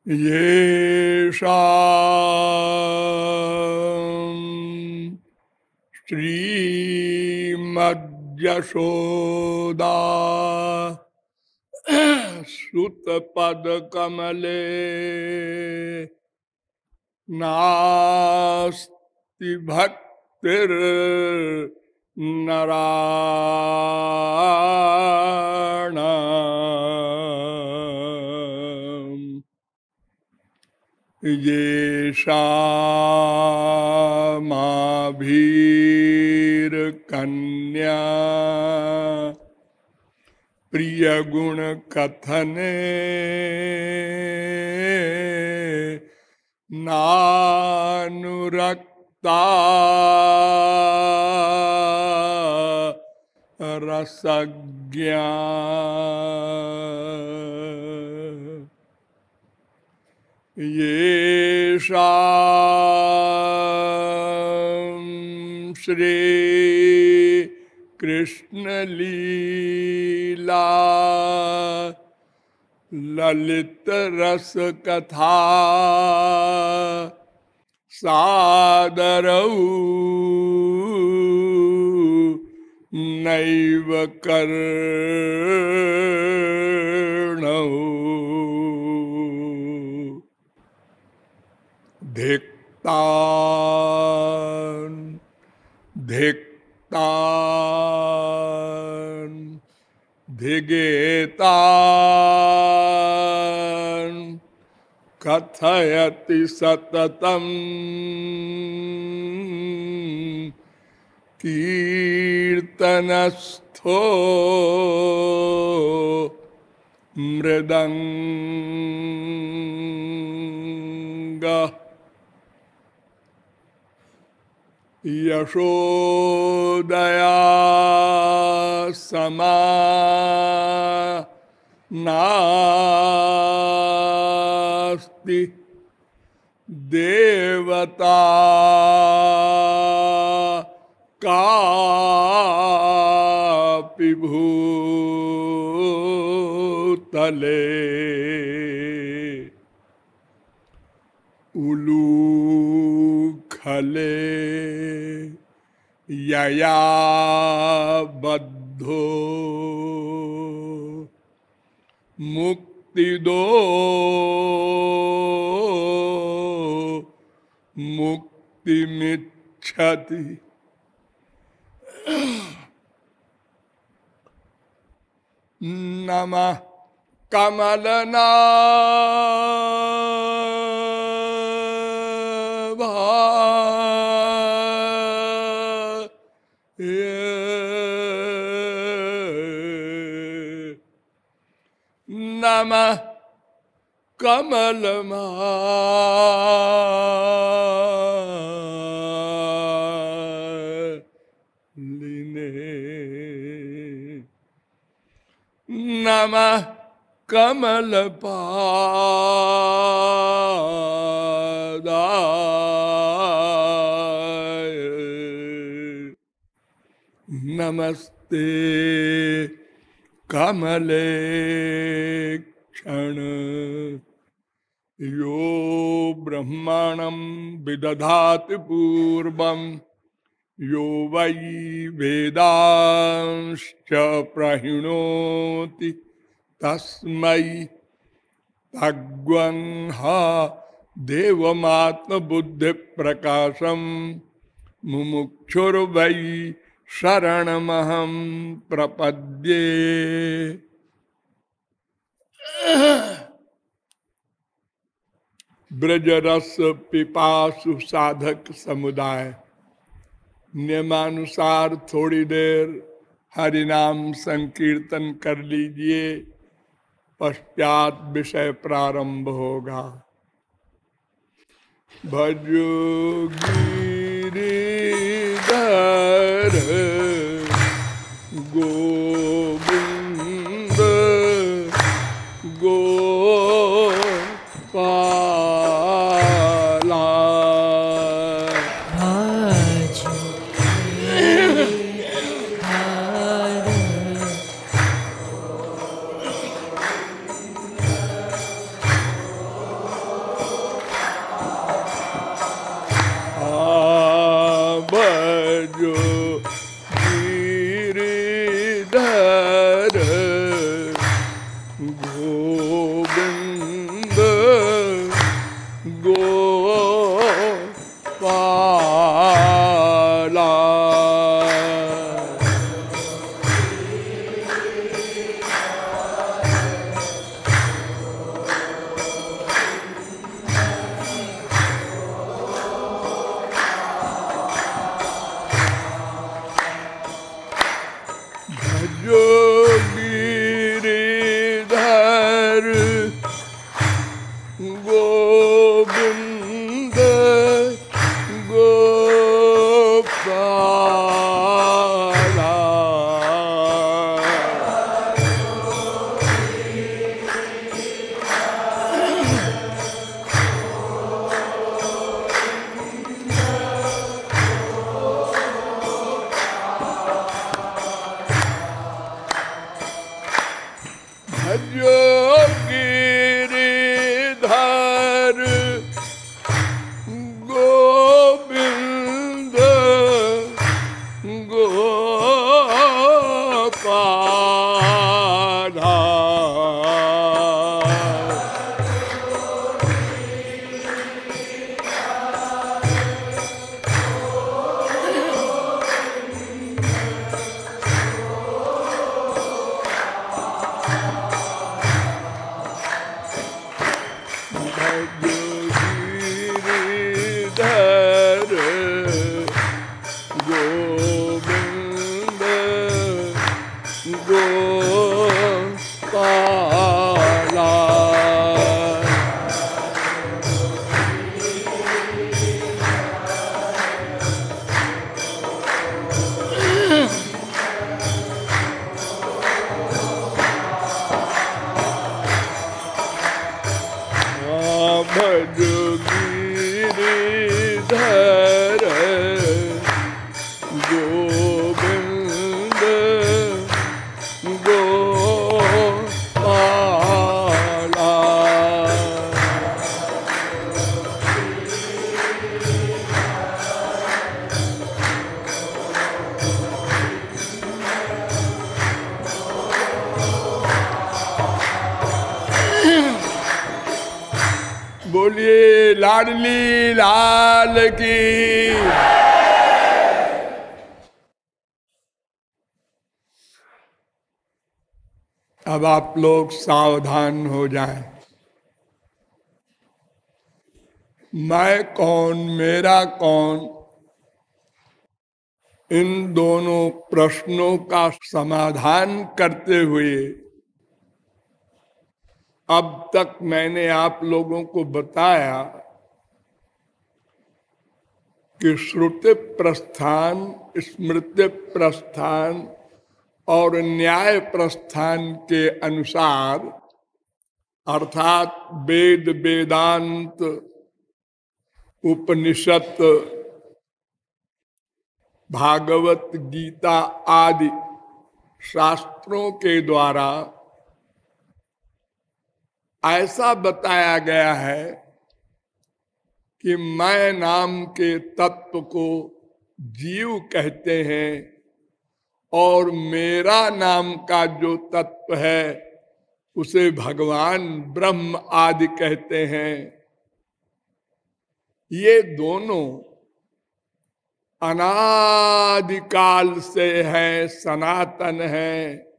येषाम् श्रीमद्यशोदा श्रुतपदकमले नास्ति भक्तिर्नराणाम् येषामाभीर्कन्या प्रिय गुण कथने नानुरक्ता रसज्ञा येषाम् श्री कृष्ण लीला ललित रस कथा सादरौ नैव कर्णौ धिक्तान् धिक्तान् धिगेतान् कथयति सततम् कीर्तनस्थो मृदंगः यशोदया समानास्ति देवता कापि भूतले उलूखले यया बद्धो मुक्तिदो मुक्तिमिच्छति नमः कमलनाभाय नमः कमलमालिने नमः कमलपादाय नमस्ते कमले क्षण यो ब्रह्मणं विदधाति पूर्वं यो वै वेदांश्च प्रहिणोति तस्मै तग्वंह देवमात्मबुद्धिप्रकाशं मुमुक्षुर्वै शरणमहं प्रपद्ये। ब्रजरस पिपासु साधक समुदाय नियमानुसार थोड़ी देर हरिनाम संकीर्तन कर लीजिए, पश्चात विषय प्रारंभ होगा। भजो गिरिधर गोविंद गोपाला गोविंद गोपाला। भजो गिरिधर गोविंद गोपाला। बोलिए लाडली लाल की। अब आप लोग सावधान हो जाएं। मैं कौन मेरा कौन, इन दोनों प्रश्नों का समाधान करते हुए अब तक मैंने आप लोगों को बताया कि श्रुति प्रस्थान, स्मृति प्रस्थान और न्याय प्रस्थान के अनुसार, अर्थात वेद वेदांत उपनिषद भागवत गीता आदि शास्त्रों के द्वारा ऐसा बताया गया है कि मैं नाम के तत्व को जीव कहते हैं और मेरा नाम का जो तत्व है उसे भगवान ब्रह्म आदि कहते हैं। ये दोनों अनादिकाल से है, सनातन है।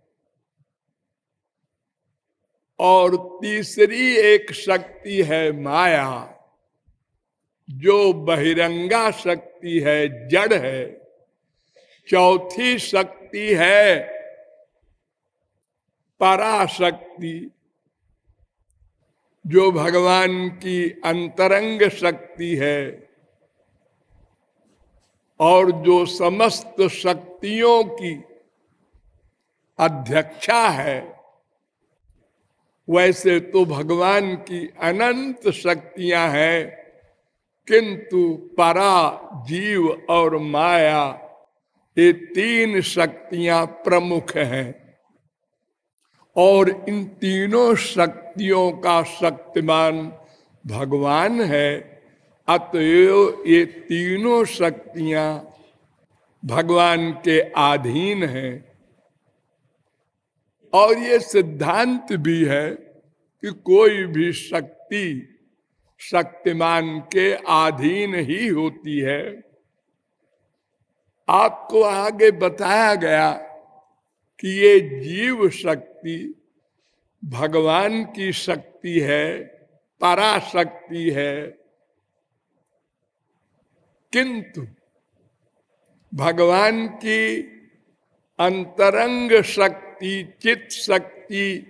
और तीसरी एक शक्ति है माया, जो बहिरंगा शक्ति है, जड़ है। चौथी शक्ति है पराशक्ति, जो भगवान की अंतरंग शक्ति है और जो समस्त शक्तियों की अध्यक्षा है। वैसे तो भगवान की अनंत शक्तियां हैं, किंतु परा, जीव और माया, ये तीन शक्तियां प्रमुख हैं। और इन तीनों शक्तियों का शक्तिमान भगवान है। अतएव ये तीनों शक्तियां भगवान के अधीन हैं। और ये सिद्धांत भी है कि कोई भी शक्ति शक्तिमान के अधीन ही होती है। आपको आगे बताया गया कि ये जीव शक्ति भगवान की शक्ति है, पराशक्ति है, किंतु भगवान की अंतरंग शक्ति, चित शक्ति,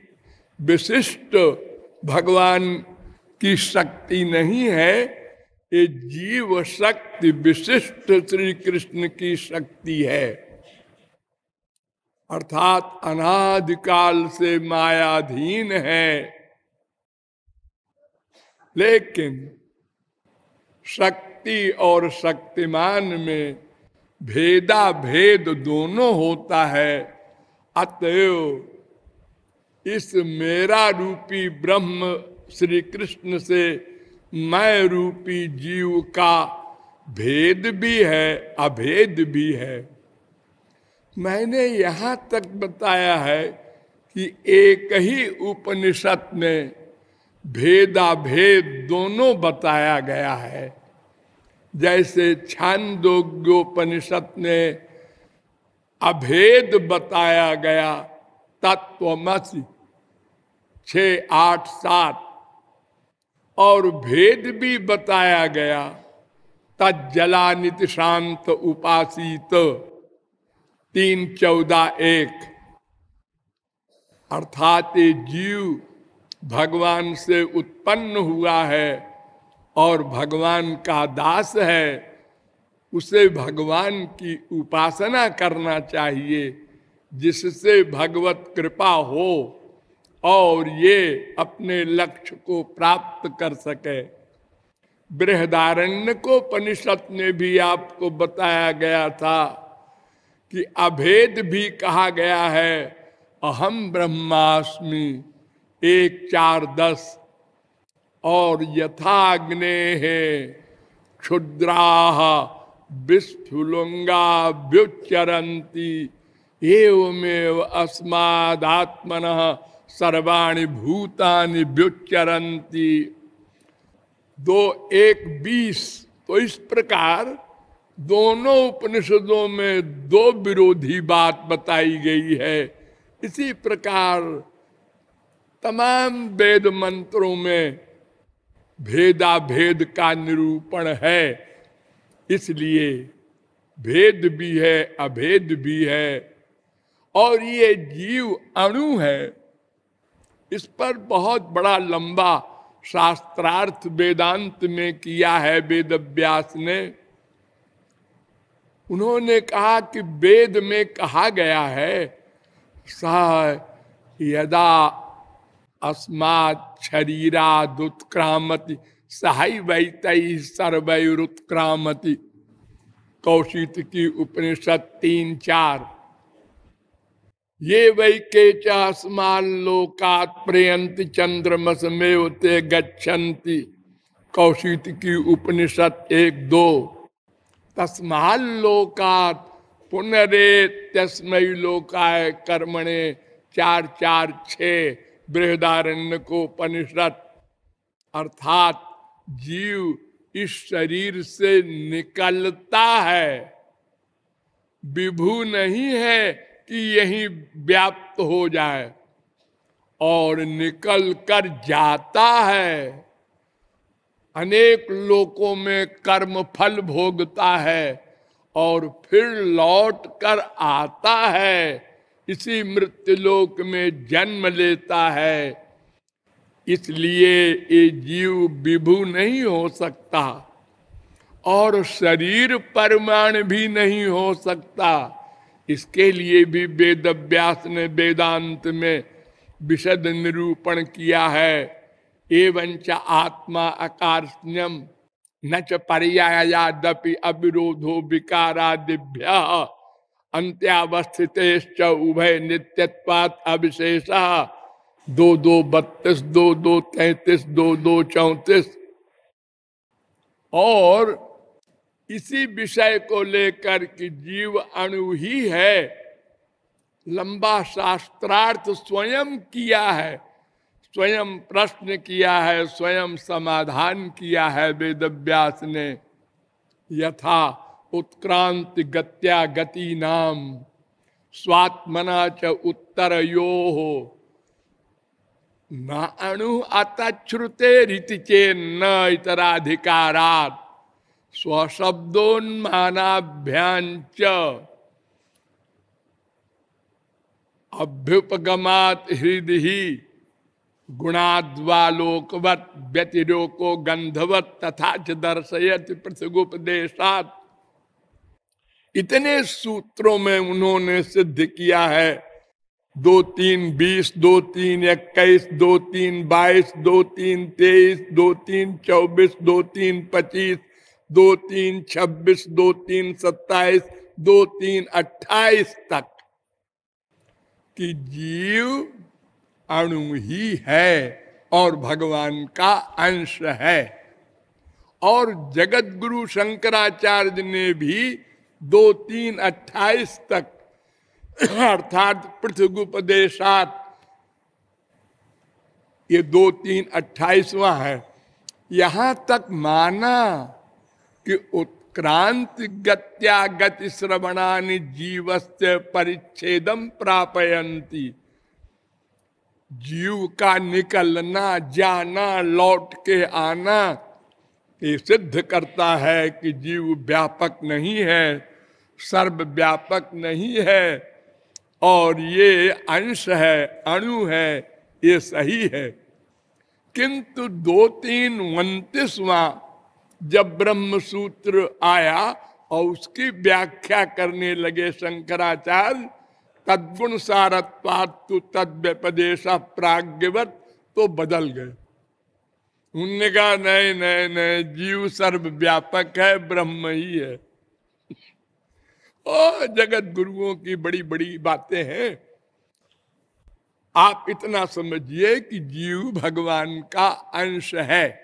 विशिष्ट भगवान की शक्ति नहीं है, ये जीव शक्ति विशिष्ट श्री कृष्ण की शक्ति है। अर्थात अनादिकाल से मायाधीन है, लेकिन शक्ति और शक्तिमान में भेदा भेद दोनों होता है। अतएव इस मेरा रूपी ब्रह्म श्री कृष्ण से मैं रूपी जीव का भेद भी है, अभेद भी है। मैंने यहां तक बताया है कि एक ही उपनिषद में भेदा भेद दोनों बताया गया है। जैसे छांदोग्योपनिषद में अभेद बताया गया, तत्वमसि 6, 8, 7, और भेद भी बताया गया, तज्जलानित शांत उपासित 3, 14, 1। अर्थात ये जीव भगवान से उत्पन्न हुआ है और भगवान का दास है, उसे भगवान की उपासना करना चाहिए, जिससे भगवत कृपा हो और ये अपने लक्ष्य को प्राप्त कर सके। बृहदारण्य को उपनिषद में भी आपको बताया गया था कि अभेद भी कहा गया है, अहम ब्रह्मास्मि 1, 4, 10, और यथाग्ने क्षुद्राः विस्फुलिंगा व्युच्चरन्ति एवमेव अस्मादात्मनः सर्वाणि भूतानि व्युच्चरन्ति। 2, 1, 20। तो इस प्रकार दोनों उपनिषदों में दो विरोधी बात बताई गई है। इसी प्रकार तमाम वेद मंत्रों में भेदा भेद का निरूपण है, इसलिए भेद भी है, अभेद भी है। और ये जीव अणु है, इस पर बहुत बड़ा लंबा शास्त्रार्थ वेदांत में किया है वेद व्यास ने। उन्होंने कहा कि वेद में कहा गया है, स यदा अस्मात् शरीरादुत्क्रामति सहैवैतैः सर्वैरुत्क्रामति। कौशिक की उपनिषद 3, 4। ये वै केच अस्माल्लोकात् प्रयन्ति चंद्रमसमेव ते गच्छन्ति। कौशिक की उपनिषद 1, 2। तस्माल्लोकात् पुनरेत्यस्मै लोकाय कर्मणे 4, 4, 6। बृहदारण्य को उपनिषद। अर्थात जीव इस शरीर से निकलता है, विभू नहीं है कि यही व्याप्त हो जाए, और निकल कर जाता है, अनेक लोकों में कर्म फल भोगता है और फिर लौट कर आता है, इसी मृत्युलोक में जन्म लेता है। इसलिए ये जीव विभू नहीं हो सकता और शरीर परमाणु भी नहीं हो सकता। इसके लिए भी वेद व्यास ने वेदांत में विशद निरूपण किया है। एवंच आत्मा अकार्ष्ण्यम न च पर्यायादपि अविरोधो विकारादिभ्यः अंत्यावस्थितेश्च उभय नित्यत्वात् अविशेषः। 2, 2, 32, 2, 2, 33, 2, 2, 34। और इसी विषय को लेकर कि जीव अणु ही है, लंबा शास्त्रार्थ स्वयं किया है, स्वयं प्रश्न किया है, स्वयं समाधान किया है वेद व्यास ने। यथा उत्क्रांति गत्या गति नाम स्वात्मना च उत्तरयोः न अणु अतच्छ्रुते रीति चेन्न इतराधिकारात् स्वशब्दोन्मानाभ्यांच अभ्युपगमात् हृदि गुणाद्वालोकवत व्यतिरोको गंधवत तथा च दर्शयत पृथगोपदेशात। इतने सूत्रों में उन्होंने सिद्ध किया है। 2-3-20, 2-3-21, 2-3-22, 2-3-23, 2-3-24, 2-3-25, 2-3-26, 2-3-27, 2-3-28 तक कि जीव अणु ही है और भगवान का अंश है। और जगत गुरु शंकराचार्य ने भी 2-3-28 तक अर्थात पृथगोपदेशात, ये 2-3-28वां है, यहां तक माना कि उत्क्रांति गत्या गति श्रवणानि जीवस्य परिच्छेदम प्रापयन्ति। जीव का निकलना, जाना, लौट के आना ये सिद्ध करता है कि जीव व्यापक नहीं है, सर्वव्यापक नहीं है और ये अंश है, अणु है, ये सही है। किंतु 2-3-29वां जब ब्रह्म सूत्र आया और उसकी व्याख्या करने लगे शंकराचार्य, तद्गुण सारत्वात्तु तद्व्यपदेश प्राज्ञवत, तो बदल गए। उनने कहा नहीं नहीं नहीं, जीव सर्वव्यापक है, ब्रह्म ही है। ओ जगत गुरुओं की बड़ी बड़ी बातें हैं। आप इतना समझिए कि जीव भगवान का अंश है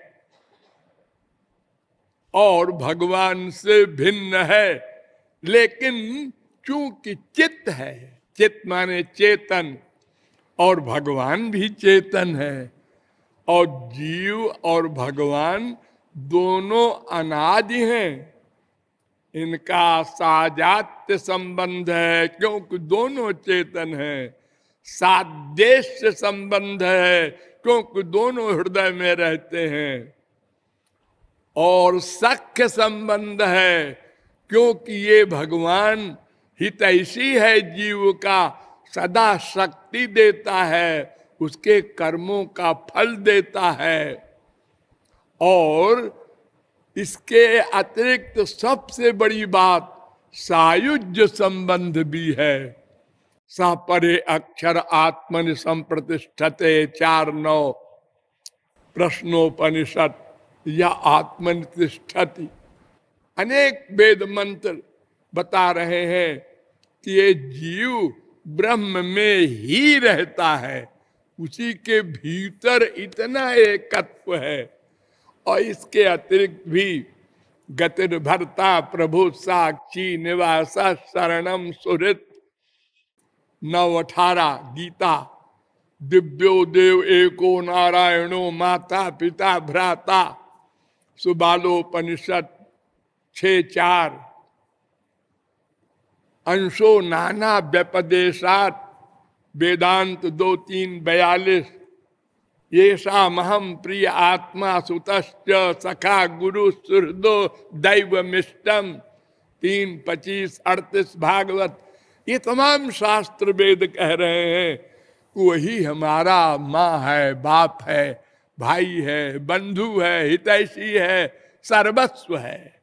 और भगवान से भिन्न है, लेकिन चूंकि चित्त है, चित्त माने चेतन, और भगवान भी चेतन है, और जीव और भगवान दोनों अनादि हैं। इनका साजात्य संबंध है क्योंकि दोनों चेतन हैं। सादेश्य संबंध है क्योंकि दोनों हृदय में रहते हैं। और सख्य संबंध है क्योंकि ये भगवान हितैषी है, जीव का सदा शक्ति देता है, उसके कर्मों का फल देता है। और इसके अतिरिक्त सबसे बड़ी बात सायुज्य संबंध भी है। स परे अक्षर आत्मनि संप्रतिष्ठते 4-9 प्रश्नोपनिषद या आत्मनि तिष्ठति। अनेक वेद मंत्र बता रहे हैं कि ये जीव ब्रह्म में ही रहता है, उसी के भीतर इतना एकत्व है। और इसके अतिरिक्त भी गतिर्भर्ता प्रभु साक्षी निवास शरणम सुहृत 9-18 गीता। दिव्यो देव एको नारायणो माता पिता भ्राता सुबालोपनिषद 6-4। अंशो नाना व्यपदेशात वेदांत 2-3-42। ये सामहम प्रिय आत्मा सुतश्च सखा गुरु सुहृदो दैवमिष्टम 3-25-38 भागवत। ये तमाम शास्त्र वेद कह रहे हैं वही हमारा माँ है, बाप है, भाई है, बंधु है, हितैषी है, सर्वस्व है,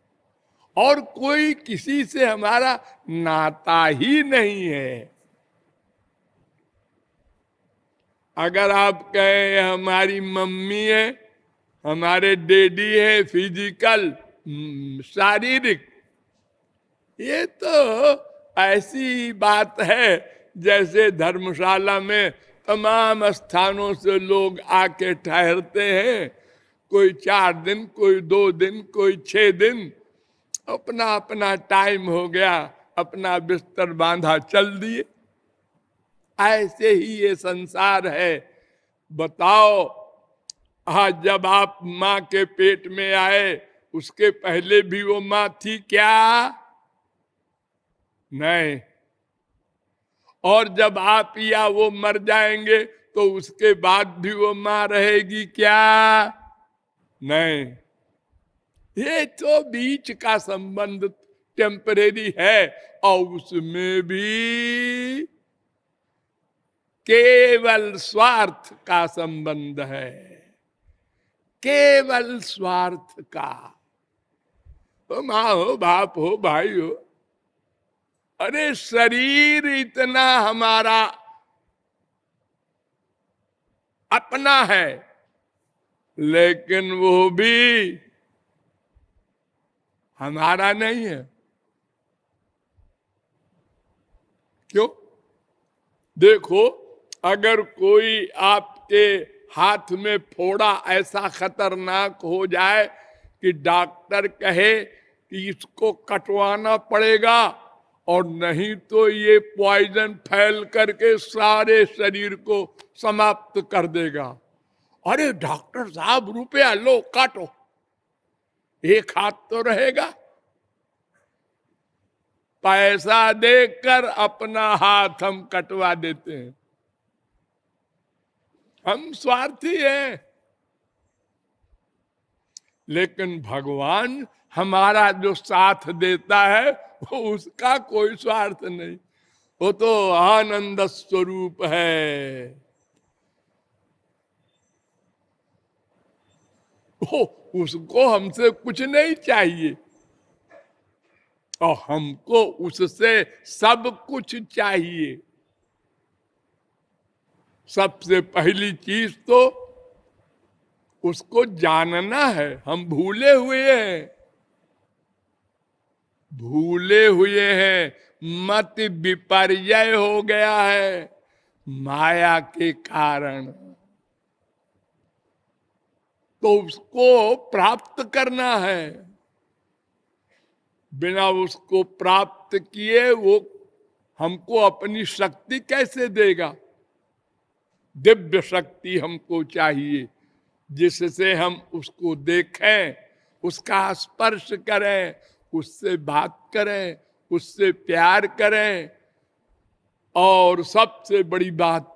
और कोई किसी से हमारा नाता ही नहीं है। अगर आप कहें हमारी मम्मी है, हमारे डैडी है, फिजिकल शारीरिक, ये तो ऐसी बात है जैसे धर्मशाला में तमाम स्थानों से लोग आके ठहरते हैं, कोई 4 दिन, कोई 2 दिन, कोई 6 दिन, अपना अपना टाइम हो गया, अपना बिस्तर बांधा चल दिए। ऐसे ही ये संसार है। बताओ, आज जब आप माँ के पेट में आए उसके पहले भी वो माँ थी क्या? नहीं। और जब आप या वो मर जाएंगे तो उसके बाद भी वो माँ रहेगी क्या? नहीं। ये तो बीच का संबंध टेम्परेरी है, और उसमें भी केवल स्वार्थ का संबंध है, केवल स्वार्थ का। हो माँ हो, बाप हो, भाई हो, अरे शरीर इतना हमारा अपना है, लेकिन वो भी हमारा नहीं है। क्यों? देखो, अगर कोई आपके हाथ में फोड़ा ऐसा खतरनाक हो जाए कि डॉक्टर कहे कि इसको कटवाना पड़ेगा और नहीं तो ये पॉइजन फैल करके सारे शरीर को समाप्त कर देगा, अरे डॉक्टर साहब रुपया लो, काटो, एक हाथ तो रहेगा। पैसा देकर अपना हाथ हम कटवा देते हैं, हम स्वार्थी हैं। लेकिन भगवान हमारा जो साथ देता है वो उसका कोई स्वार्थ नहीं, वो तो आनंद स्वरूप है। वो उसको हमसे कुछ नहीं चाहिए और हमको उससे सब कुछ चाहिए। सबसे पहली चीज तो उसको जानना है। हम भूले हुए हैं, भूले हुए हैं, मत विपर्य हो गया है माया के कारण। तो उसको प्राप्त करना है। बिना उसको प्राप्त किए वो हमको अपनी शक्ति कैसे देगा? दिव्य शक्ति हमको चाहिए, जिससे हम उसको देखें, उसका स्पर्श करें, उससे बात करें, उससे प्यार करें, और सबसे बड़ी बात,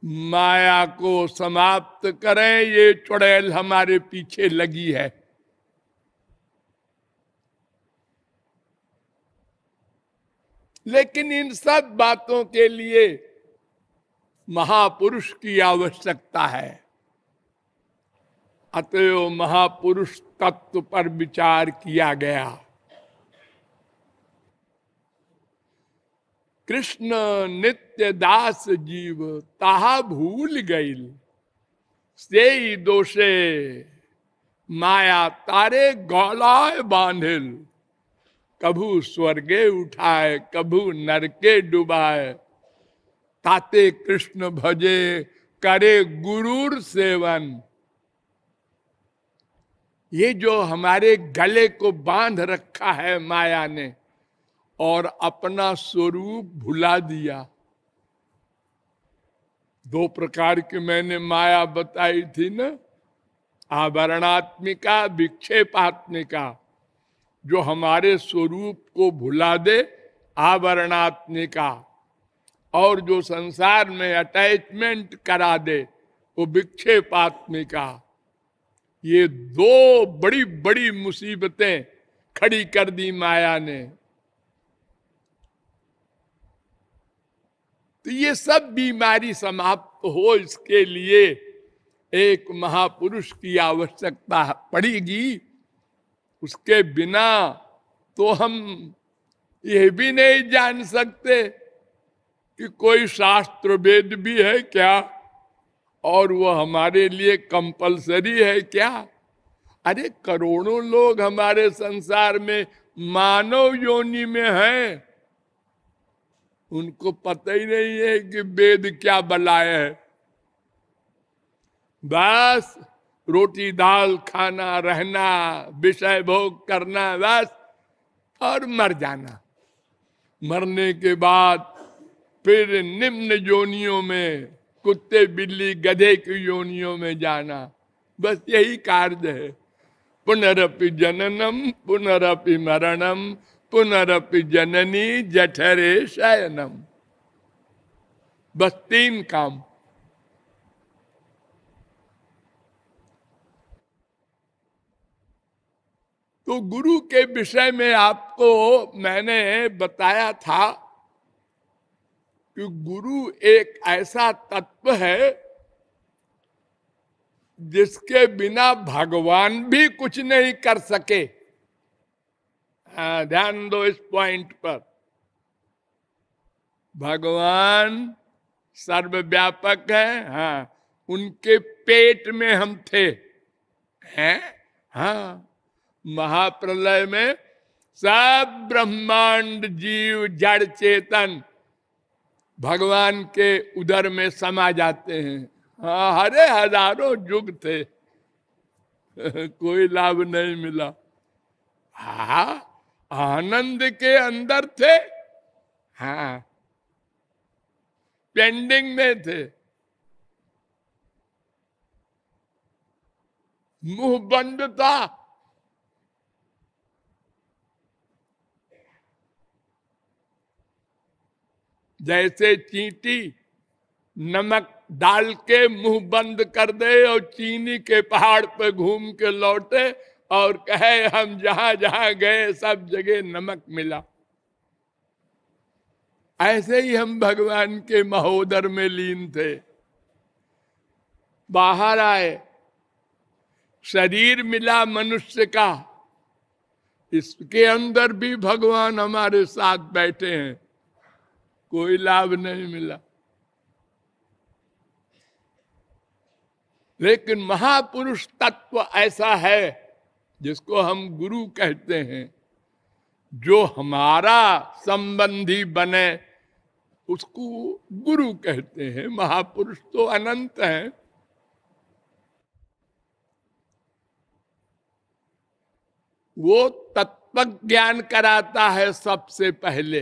माया को समाप्त करें। ये चुड़ैल हमारे पीछे लगी है। लेकिन इन सब बातों के लिए महापुरुष की आवश्यकता है। अतएव महापुरुष तत्व पर विचार किया गया। कृष्ण नित्य दास जीव ताहा भूल गईल, से दोषे माया तारे गौलाय बांधिल। कभू स्वर्गे उठाए, कभू नरके डुबाए, ताते कृष्ण भजे करे गुरुर सेवन। ये जो हमारे गले को बांध रखा है माया ने और अपना स्वरूप भुला दिया। दो प्रकार की मैंने माया बताई थी ना, आवरणात्मिका, विक्षेपात्मिका। जो हमारे स्वरूप को भुला दे, आवरणात्मिका, और जो संसार में अटैचमेंट करा दे, वो विक्षेपात्मिका। ये दो बड़ी बड़ी मुसीबतें खड़ी कर दी माया ने। तो ये सब बीमारी समाप्त हो, इसके लिए एक महापुरुष की आवश्यकता पड़ेगी। उसके बिना तो हम ये भी नहीं जान सकते कि कोई शास्त्र वेद भी है क्या, और वो हमारे लिए कंपलसरी है क्या। अरे करोड़ों लोग हमारे संसार में मानव योनि में हैं, उनको पता ही नहीं है कि वेद क्या बलाए है। बस रोटी दाल खाना, रहना, विषय भोग करना, बस, और मर जाना। मरने के बाद फिर निम्न योनियों में, कुत्ते बिल्ली गधे की योनियों में जाना, बस यही कार्य है। पुनरपि जननम पुनरपि मरणम पुनरपि जननी जठरे शयनम। बस तीन काम। तो गुरु के विषय में आपको मैंने बताया था कि गुरु एक ऐसा तत्व है जिसके बिना भगवान भी कुछ नहीं कर सके। ध्यान दो इस पॉइंट पर। भगवान सर्वव्यापक है, हाँ, उनके पेट में हम थे, हैं, हाँ, महाप्रलय में सब ब्रह्मांड जीव जड़ चेतन भगवान के उदर में समा जाते हैं। हाँ, हरे हजारों युग थे कोई लाभ नहीं मिला। हाँ, आनंद के अंदर थे, हाँ, पेंडिंग में थे, मुंह बंद था। जैसे चींटी नमक डाल के मुंह बंद कर दे और चीनी के पहाड़ पे घूम के लौटे और कहे हम जहां जहां गए सब जगह नमक मिला, ऐसे ही हम भगवान के महोदर में लीन थे। बाहर आए, शरीर मिला मनुष्य का, इसके अंदर भी भगवान हमारे साथ बैठे हैं, कोई लाभ नहीं मिला। लेकिन महापुरुष तत्व ऐसा है जिसको हम गुरु कहते हैं, जो हमारा संबंधी बने उसको गुरु कहते हैं। महापुरुष तो अनंत है। वो तत्व ज्ञान कराता है सबसे पहले।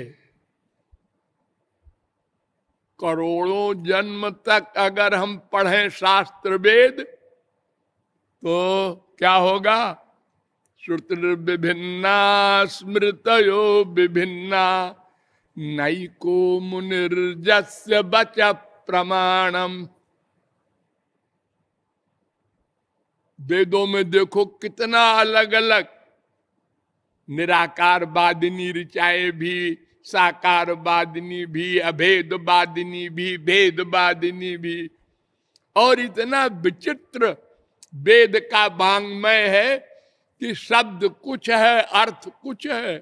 करोड़ों जन्म तक अगर हम पढ़ें शास्त्र वेद तो क्या होगा? श्रुति विभिन्ना स्मृतयो विभिन्ना नैको मुनिर्जस्य बच प्रमाणम। वेदों में देखो कितना अलग अलग, निराकारवादिनी ऋचाएं भी, साकारवादिनी भी, अभेदवादिनी भी, भेदवादिनी भी, और इतना विचित्र वेद का वाङ्मय है कि शब्द कुछ है, अर्थ कुछ है।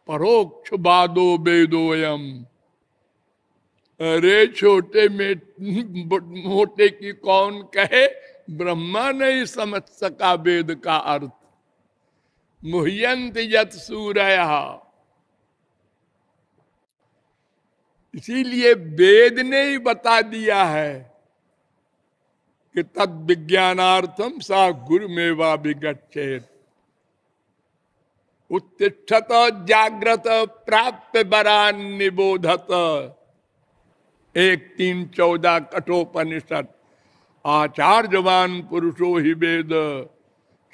परोक्ष वादो वेदोयम। अरे छोटे में मोटे की कौन कहे, ब्रह्मा नहीं समझ सका वेद का अर्थ। मुह्यंत यत सूरय। इसीलिए वेद ने ही बता दिया है कि तद विज्ञानार्थम सा गुरुमेवा विगच्छेत। उत्तिष्ठत जाग्रत प्राप्त बरान निबोधत। 1:3-14 कठोपनिषद। आचार्यवान पुरुषो ही वेद।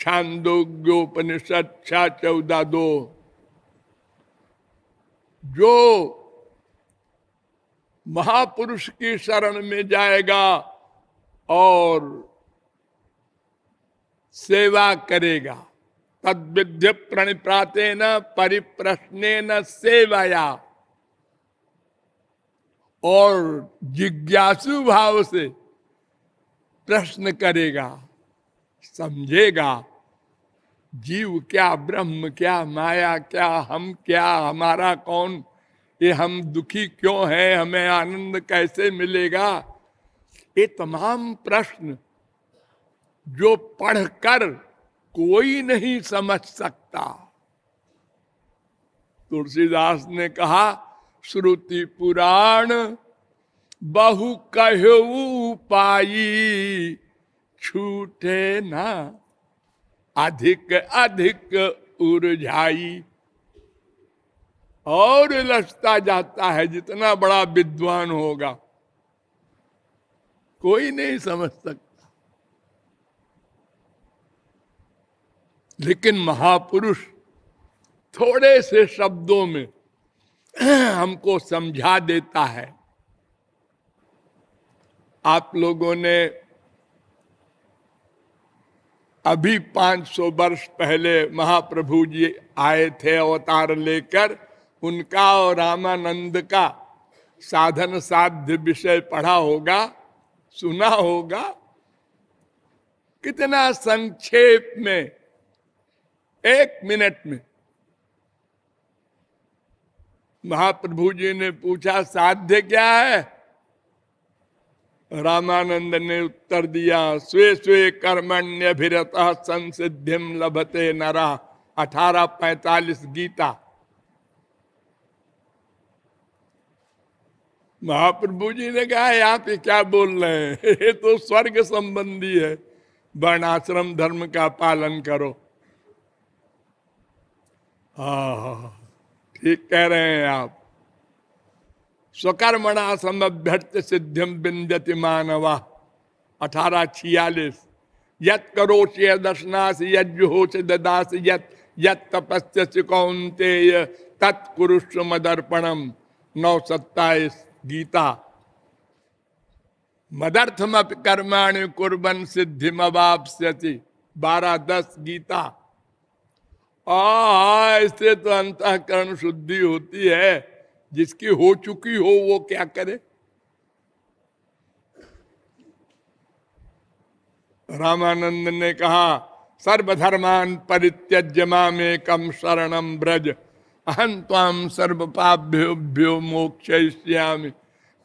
छांदोग्योपनिषद 6:14-2। जो महापुरुष की शरण में जाएगा और सेवा करेगा, तद्विद्य प्रणिपातेन परिप्रश्नेन सेवया, और जिज्ञासु भाव से प्रश्न करेगा, समझेगा जीव क्या, ब्रह्म क्या, माया क्या, हम क्या, हमारा कौन, ये हम दुखी क्यों हैं, हमें आनंद कैसे मिलेगा, ये तमाम प्रश्न जो पढ़कर कोई नहीं समझ सकता। तुलसीदास ने कहा, श्रुति पुराण बहु कहु पाई, छूटे ना अधिक अधिक उर्झाई। और लचता जाता है, जितना बड़ा विद्वान होगा कोई नहीं समझ सकता। लेकिन महापुरुष थोड़े से शब्दों में हमको समझा देता है। आप लोगों ने अभी 500 वर्ष पहले महाप्रभु जी आए थे अवतार लेकर, उनका और रामानंद का साधन साध्य विषय पढ़ा होगा, सुना होगा। कितना संक्षेप में, 1 मिनट में महाप्रभु जी ने पूछा साध्य क्या है? रामानंद ने उत्तर दिया, स्वे स्वे कर्मण्यभिरतः संसिद्धिम लभते नरा। 18:45 गीता। महाप्रभु जी ने कहा आप ये क्या बोल रहे हैं? ये तो स्वर्ग संबंधी है, वर्णाश्रम धर्म का पालन करो। हाँ, ठीक कह रहे हैं आप। स्वकर्मणा समभ्यर्थ सिद्धिम विंदति मानवा। 18:46। यत् करोषि यदश्नासि यज्जुहोषि ददासि यत् तपस्यसि कौन्तेय तत्कुरुष्व मदर्पणम। 9:27 गीता। मदर्थमपि कर्माणि कुर्वन् सिद्धिमवाप्स्यसि। 12:10 गीता। इससे तो अंतःकरण शुद्धि होती है। जिसकी हो चुकी हो वो क्या करे? रामानंद ने कहा सर्वधर्मान परित्यज्य मामेकं शरणं व्रज अहं त्वां सर्व पापेभ्यो मोक्षयिष्यामि।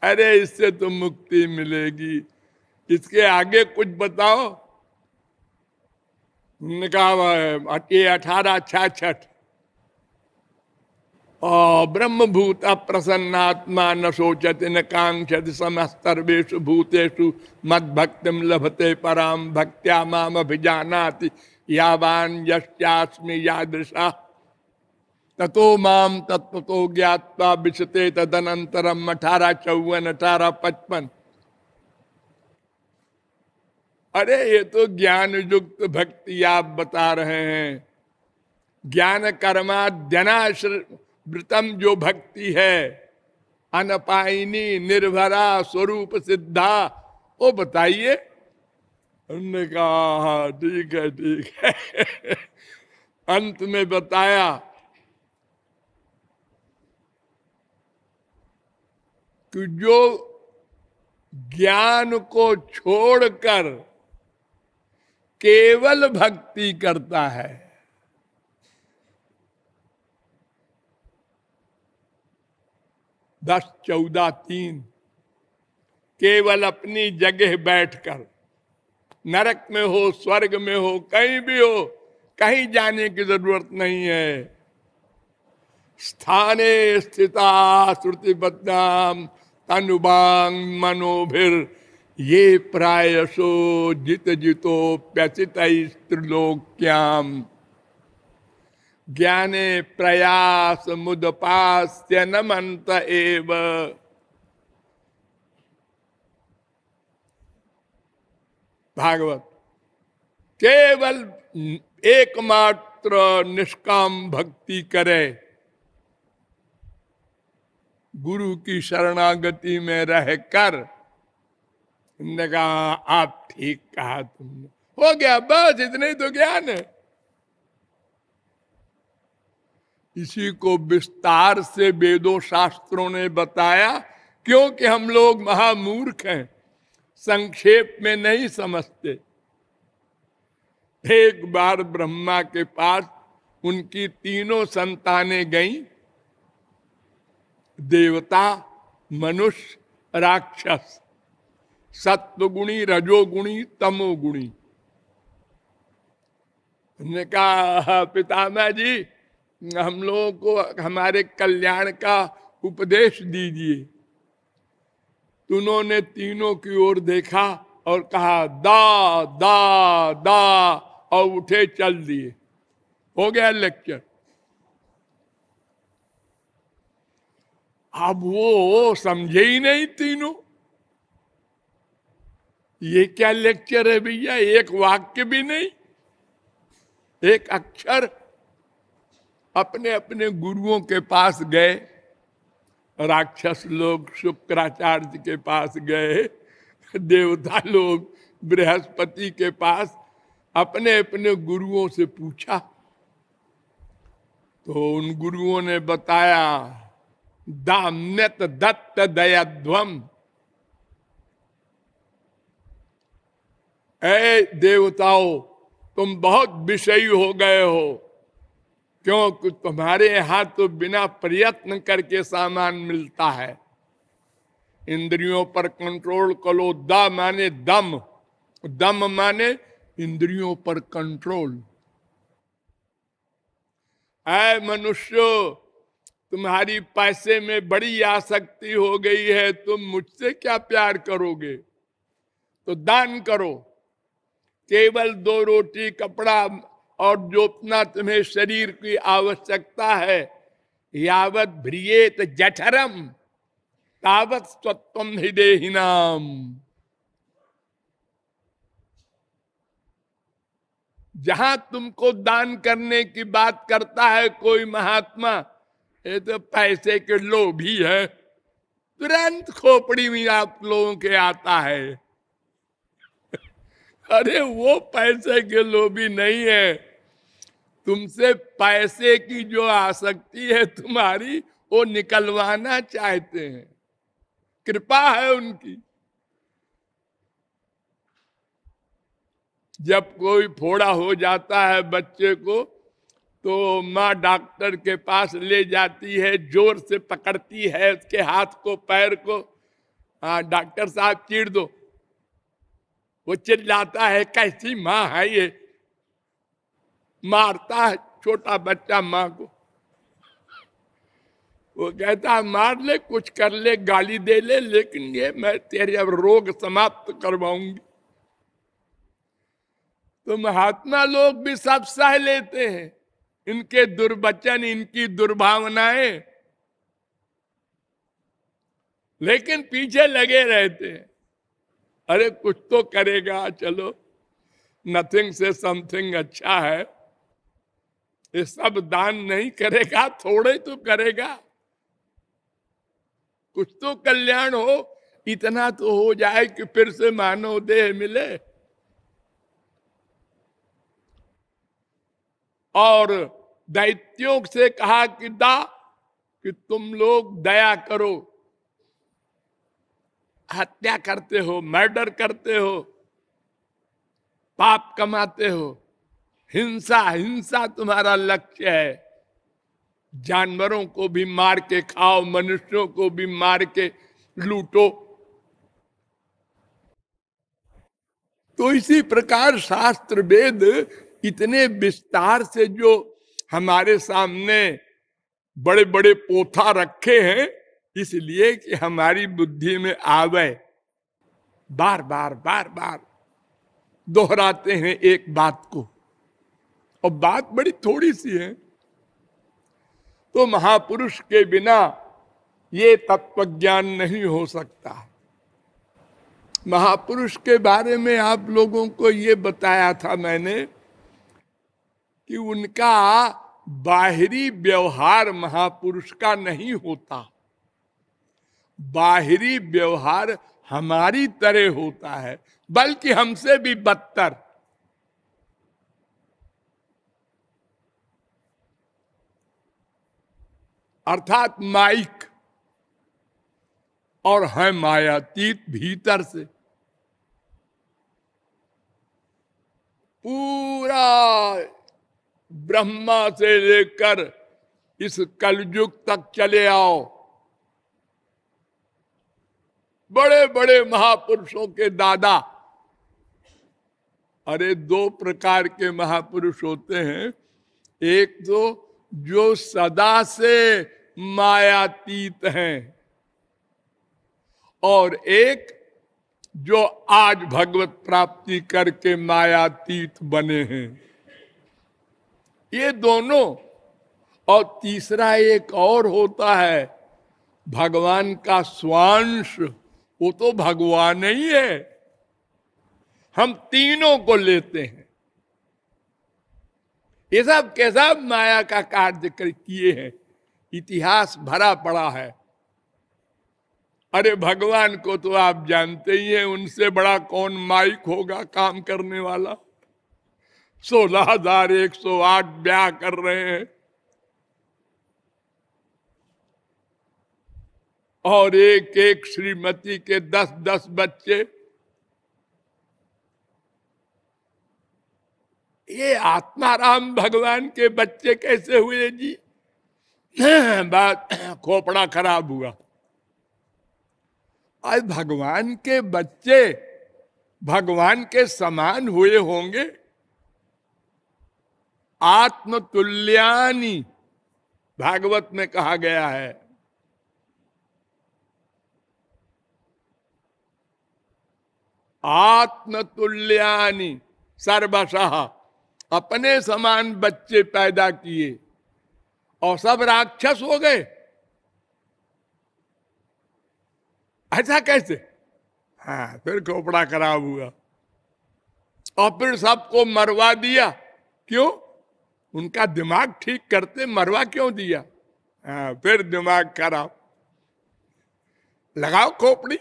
अरे इससे तो मुक्ति मिलेगी, इसके आगे कुछ बताओ। कहा ये 18:66। ब्रह्मभूत प्रसन्नात्मा न शोचति न कांक्षति समस्तर्वेषु भूतेषु मद्भक्तिं लभते पराम भक्त्या माम अभिजानाति यावान यस्यास्मि यादृशा ततो माम तत्त्वतो ज्ञात्वा विशते तदनंतरम। 18:54 18:55। अरे ये तो ज्ञान युक्त भक्ति आप बता रहे हैं। ज्ञान कर्माद्यनाश्रितम जो भक्ति है, अनपायिनी निर्भरा स्वरूप सिद्धा, वो बताइए। उन्होंने कहा ठीक है ठीक है। अंत में बताया कि जो ज्ञान को छोड़कर केवल भक्ति करता है, 10:14-3, केवल अपनी जगह बैठकर, नरक में हो स्वर्ग में हो कहीं भी हो, कहीं जाने की जरूरत नहीं है। स्थाने स्थिता श्रुतिबद्धाम तनुबांग मनोभिर ये प्रायशो जित जितोप्यचित त्रिलोक्याम ज्ञाने प्रयास मुदपास्य नमंत एव। भागवत। केवल एकमात्र निष्काम भक्ति करे, गुरु की शरणागति में रहकर। उन्होंने कहा आप ठीक कहा तुमने, हो गया बस, इतने तो ज्ञान है। इसी को विस्तार से वेदों शास्त्रों ने बताया, क्योंकि हम लोग महामूर्ख हैं, संक्षेप में नहीं समझते। एक बार ब्रह्मा के पास उनकी 3 संतानें गईं, देवता, मनुष्य, राक्षस, सत्वगुणी, रजोगुणी, तमोगुणी। उन्होंने कहा पितामह जी, हम लोगों को हमारे कल्याण का उपदेश दीजिए। उन्होंने तीनों की ओर देखा और कहा दा दा दा, और उठे चल दिए। हो गया लेक्चर। अब वो समझे ही नहीं तीनों, ये क्या लेक्चर है भैया, एक वाक्य भी नहीं, एक अक्षर। अपने अपने गुरुओं के पास गए, राक्षस लोग शुक्राचार्य के पास गए, देवता लोग बृहस्पति के पास, अपने अपने गुरुओं से पूछा। तो उन गुरुओं ने बताया, दाम्यत दत्त दयाध्वम, ऐ देवताओं तुम बहुत विषयी हो गए हो, क्योंकि तुम्हारे यहां तो बिना प्रयत्न करके सामान मिलता है। इंद्रियों पर कंट्रोल करो, द माने दम, दम माने इंद्रियों पर कंट्रोल। ऐ मनुष्य, तुम्हारी पैसे में बड़ी आसक्ति हो गई है, तुम मुझसे क्या प्यार करोगे? तो दान करो, केवल 2 रोटी कपड़ा और जो उतना तुम्हें शरीर की आवश्यकता है, यावत भ्रियेत जठरम तावत स्वत्वम हृदयहीनाम। जहां तुमको दान करने की बात करता है कोई महात्मा, ये तो पैसे के लोभी है, तुरंत खोपड़ी में आप लोगों के आता है। अरे वो पैसे के लोभी नहीं है, तुमसे पैसे की जो आसक्ति है तुम्हारी, वो निकलवाना चाहते हैं, कृपा है उनकी। जब कोई फोड़ा हो जाता है बच्चे को, तो माँ डॉक्टर के पास ले जाती है, जोर से पकड़ती है उसके हाथ को पैर को, हाँ डॉक्टर साहब चीर दो। वो चिल्लाता है, कैसी माँ है ये, मारता है छोटा बच्चा माँ को। वो कहता है मार ले, कुछ कर ले, गाली दे ले, लेकिन ये मैं तेरे अब रोग समाप्त करवाऊंगी। तो महात्मा लोग भी सब सह लेते हैं, इनके दुर्वचन, इनकी दुर्भावनाएं, लेकिन पीछे लगे रहते हैं। अरे कुछ तो करेगा, चलो नथिंग से समथिंग अच्छा है, ये सब दान नहीं करेगा, थोड़े तो करेगा, कुछ तो कल्याण हो, इतना तो हो जाए कि फिर से मानव देह मिले। और दैत्यों से कहा कि तुम लोग दया करो, हत्या करते हो, मर्डर करते हो, पाप कमाते हो, हिंसा हिंसा तुम्हारा लक्ष्य है, जानवरों को भी मार के खाओ, मनुष्यों को भी मार के लूटो। तो इसी प्रकार शास्त्र वेद इतने विस्तार से जो हमारे सामने बड़े बड़े पोथा रखे हैं, इसलिए कि हमारी बुद्धि में आवे। बार बार बार बार दोहराते हैं एक बात को, और बात बड़ी थोड़ी सी है। तो महापुरुष के बिना ये तत्व ज्ञान नहीं हो सकता। महापुरुष के बारे में आप लोगों को ये बताया था मैंने कि उनका बाहरी व्यवहार महापुरुष का नहीं होता, बाहरी व्यवहार हमारी तरह होता है, बल्कि हमसे भी बदतर। अर्थात माइक, और है मायातीत भीतर से। पूरा ब्रह्मा से लेकर इस कलयुग तक चले आओ, बड़े बड़े महापुरुषों के दादा। अरे 2 प्रकार के महापुरुष होते हैं, एक तो जो सदा से मायातीत हैं, और एक जो आज भगवत प्राप्ति करके मायातीत बने हैं। ये दोनों, और तीसरा एक और होता है भगवान का स्वांश, वो तो भगवान ही है। हम तीनों को लेते हैं, ये सब के सब माया का कार्य किए हैं, इतिहास भरा पड़ा है। अरे भगवान को तो आप जानते ही हैं, उनसे बड़ा कौन माइक होगा काम करने वाला। 16,108 ब्याह कर रहे हैं, और एक एक श्रीमती के 10-10 बच्चे। ये आत्माराम भगवान के बच्चे कैसे हुए जी? बात खोपड़ा खराब हुआ। आज भगवान के बच्चे भगवान के समान हुए होंगे। आत्मतुल्यानि भागवत में कहा गया है। आत्मतुल्यानि सर्वशः, अपने समान बच्चे पैदा किए और सब राक्षस हो गए। ऐसा कैसे? हाँ, फिर खोपड़ा खराब हुआ और फिर सबको मरवा दिया। क्यों? उनका दिमाग ठीक करते मरवा क्यों दिया? हाँ, फिर दिमाग खराब। लगाओ खोपड़ी।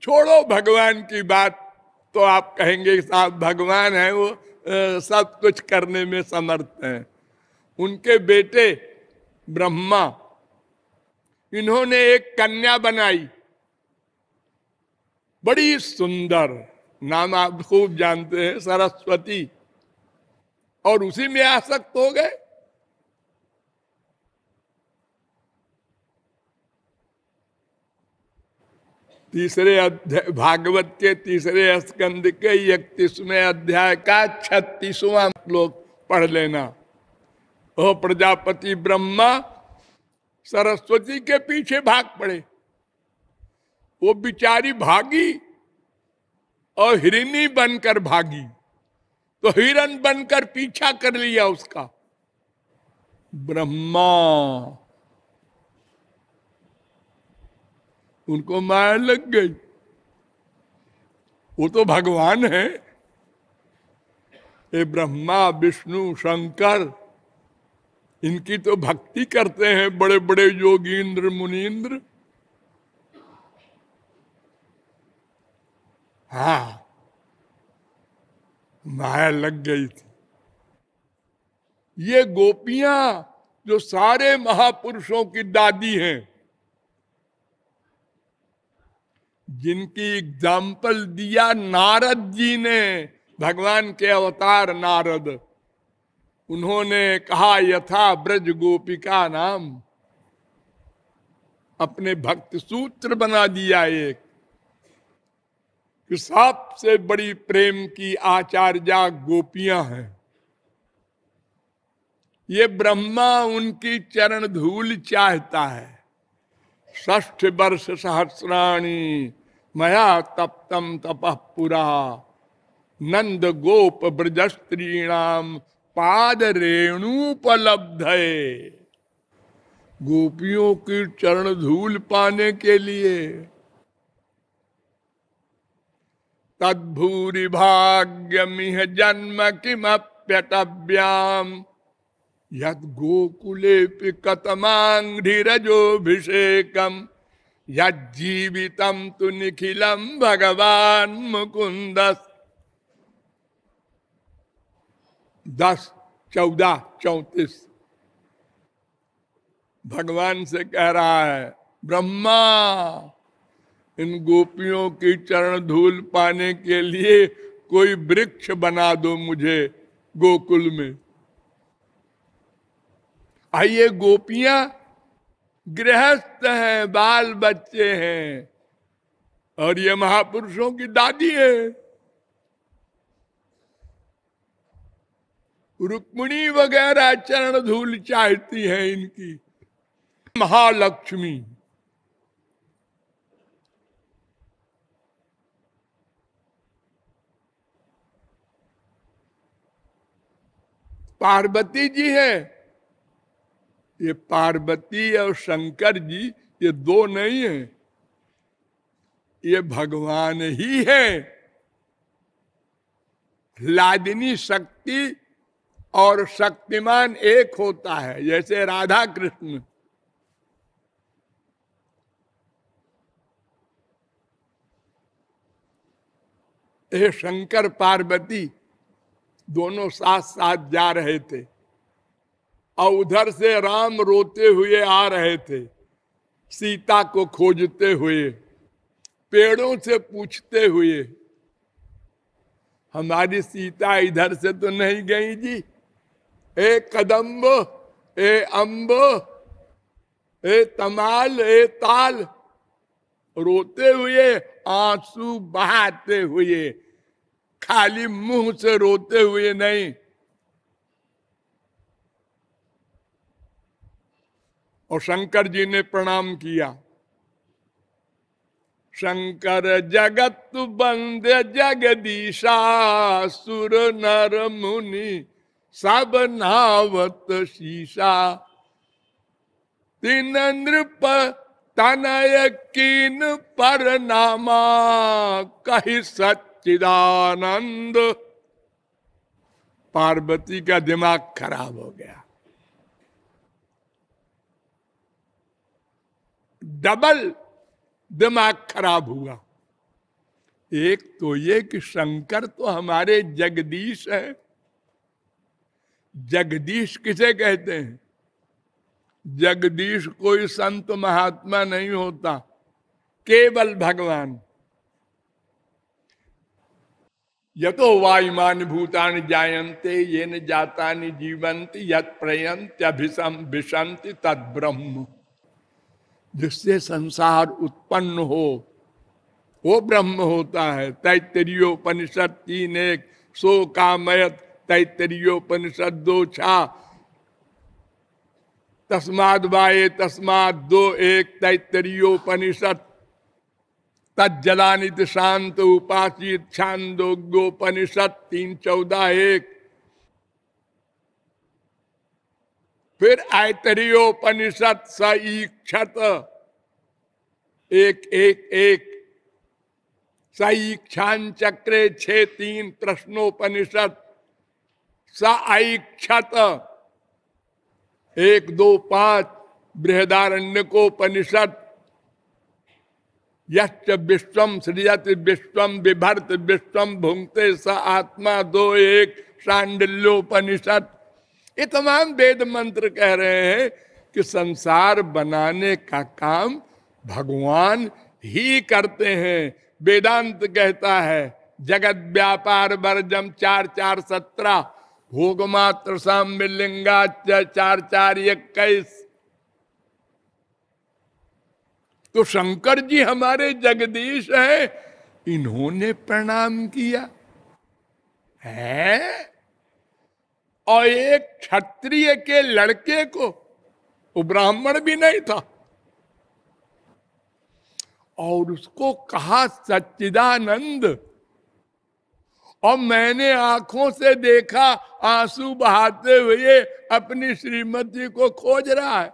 छोड़ो भगवान की बात, तो आप कहेंगे साहब भगवान है वो सब कुछ करने में समर्थ हैं। उनके बेटे ब्रह्मा, इन्होंने एक कन्या बनाई, बड़ी सुंदर, नाम आप खूब जानते हैं, सरस्वती, और उसी में आसक्त हो गए। तीसरे अध्याय भागवत के तीसरे स्कंद के 31वें अध्याय का 36वां श्लोक पढ़ लेना। ओ प्रजापति ब्रह्मा सरस्वती के पीछे भाग पड़े। वो बिचारी भागी और हिरनी बनकर भागी, तो हिरन बनकर पीछा कर लिया उसका। ब्रह्मा उनको माया लग गई। वो तो भगवान है। ये ब्रह्मा विष्णु शंकर, इनकी तो भक्ति करते हैं बड़े बड़े योगींद्र मुनींद्र। हाँ, माया लग गई थी। ये गोपियां जो सारे महापुरुषों की दादी हैं, जिनकी एग्जाम्पल दिया नारद जी ने, भगवान के अवतार नारद, उन्होंने कहा यथा ब्रज गोपिका नाम, अपने भक्त सूत्र बना दिया एक, कि सबसे बड़ी प्रेम की आचार्या गोपियां हैं। ये ब्रह्मा उनकी चरण धूल चाहता है। 6 वर्ष सहस्राणी मया तप्तम तपः पुरा, नंद गोप ब्रज स्त्रीणाम पाद रेणुपलब्धये। गोपियों की चरण धूल पाने के लिए तद्भूरि भाग्यमिह जन्म किमप्यटव्याम, यद गोकुले कतमांघ्रिरजोभिषेकम, यज्जीवितम तु निखिलम भगवान मुकुंद। 10, 14, 34 भगवान से कह रहा है, ब्रह्मा इन गोपियों की चरण धूल पाने के लिए कोई वृक्ष बना दो मुझे गोकुल में। आइए, गोपियां गृहस्थ हैं, बाल बच्चे हैं, और ये महापुरुषों की दादी है। रुक्मिणी वगैरह चरण धूल चाहती है इनकी। महालक्ष्मी, पार्वती जी है। ये पार्वती और शंकर जी ये दो नहीं है, ये भगवान ही है। लादिनी शक्ति और शक्तिमान एक होता है, जैसे राधा कृष्ण। ये शंकर पार्वती दोनों साथ साथ जा रहे थे और उधर से राम रोते हुए आ रहे थे, सीता को खोजते हुए, पेड़ों से पूछते हुए, हमारी सीता इधर से तो नहीं गई जी। ए कदम्ब, ए अम्ब, ए तमाल, ए ताल, रोते हुए, आंसू बहाते हुए, खाली मुंह से रोते हुए नहीं। और शंकर जी ने प्रणाम किया। शंकर जगत बंदे जगदीशा, सुर नर मुनि सब नावत शीशा, तीन नृप तनय कीन पर नामा, कही सच्चिदानंद। पार्वती का दिमाग खराब हो गया, डबल दिमाग खराब हुआ। एक तो ये कि शंकर तो हमारे जगदीश है। जगदीश किसे कहते हैं? जगदीश कोई संत महात्मा नहीं होता, केवल भगवान। यतो वायुमान भूतानि जायन्ते येन जातानि जीवन्ति यत् प्रयन्त्यभिसं विशन्ति तद् ब्रह्म। जिससे संसार उत्पन्न हो वो ब्रह्म होता है। तैत्तरीयोपनिषद 3:1, सो कामयत तैत्तरीयोपनिषद 2:6, तस्माद् वाये तस्माद् 2:1 तैत्तरीयोपनिषद, तज्जलानित शांत उपासित छांदोग्योपनिषद 3:14-1। फिर ऐतरीयोपनिषद सईक्षत 1:1-1, सईक्षान चक्रे 6:3 प्रश्नोपनिषद, सईक्षत 1:2-5 बृहदारण्यकोपनिषद, यश्च विश्वम सृजति विश्वम बिभर्त विश्वम भुंक्ते स आत्मा 2:1 शांडिल्योपनिषद। ये तमाम वेद मंत्र कह रहे हैं कि संसार बनाने का काम भगवान ही करते हैं। वेदांत कहता है जगत व्यापार वर्जम 4:4-17, भोग मात्र साम्य लिंगा 4:4-21। तो शंकर जी हमारे जगदीश हैं, इन्होंने प्रणाम किया है। और एक क्षत्रिय के लड़के को, वो ब्राह्मण भी नहीं था, और उसको कहा सच्चिदानंद। और मैंने आंखों से देखा आंसू बहाते हुए अपनी श्रीमती को खोज रहा है।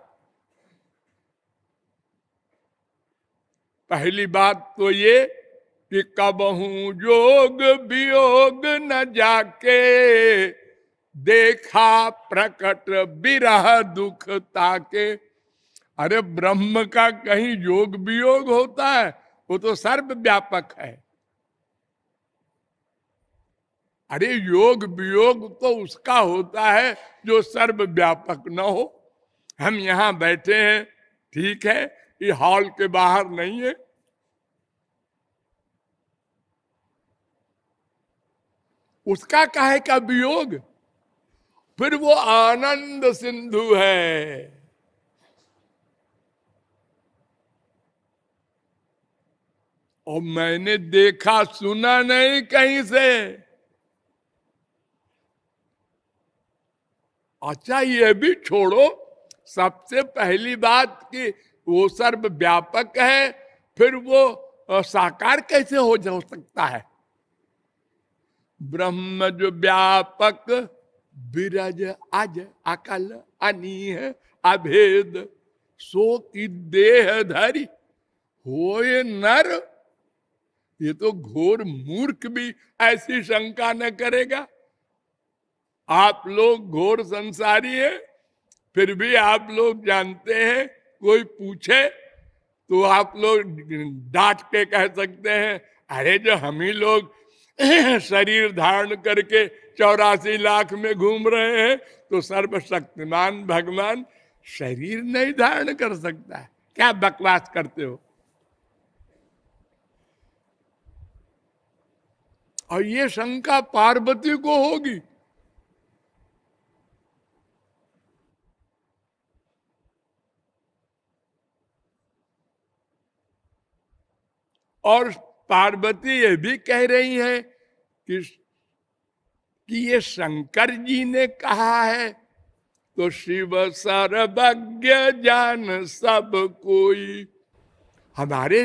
पहली बात तो ये कि कबहू जोग वियोग न जाके, देखा प्रकट विरह दुख ताके। अरे ब्रह्म का कहीं योग वियोग होता है? वो तो सर्वव्यापक है। अरे योग वियोग तो उसका होता है जो सर्वव्यापक न हो। हम यहां बैठे हैं, ठीक है, ये हॉल के बाहर नहीं है। उसका काहे का वियोग? फिर वो आनंद सिंधु है। और मैंने देखा सुना नहीं कहीं से। अच्छा ये भी छोड़ो, सबसे पहली बात कि वो सर्वव्यापक है, फिर वो साकार कैसे हो जा सकता है? ब्रह्म जो व्यापक विरज अज अकल अनीह अभेद, सो की देह धरी होए नर। ये तो घोर मूर्ख भी ऐसी शंका न करेगा। आप लोग घोर संसारी हैं, फिर भी आप लोग जानते हैं, कोई पूछे तो आप लोग डांट के कह सकते हैं, अरे जो हम ही लोग शरीर धारण करके 84 लाख में घूम रहे हैं, तो सर्वशक्तिमान भगवान शरीर नहीं धारण कर सकता है? क्या बकवास करते हो? और ये शंका पार्वती को होगी। और पार्वती ये भी कह रही है कि ये शंकर जी ने कहा है, तो शिव सर्वज्ञ जान सब कोई। हमारे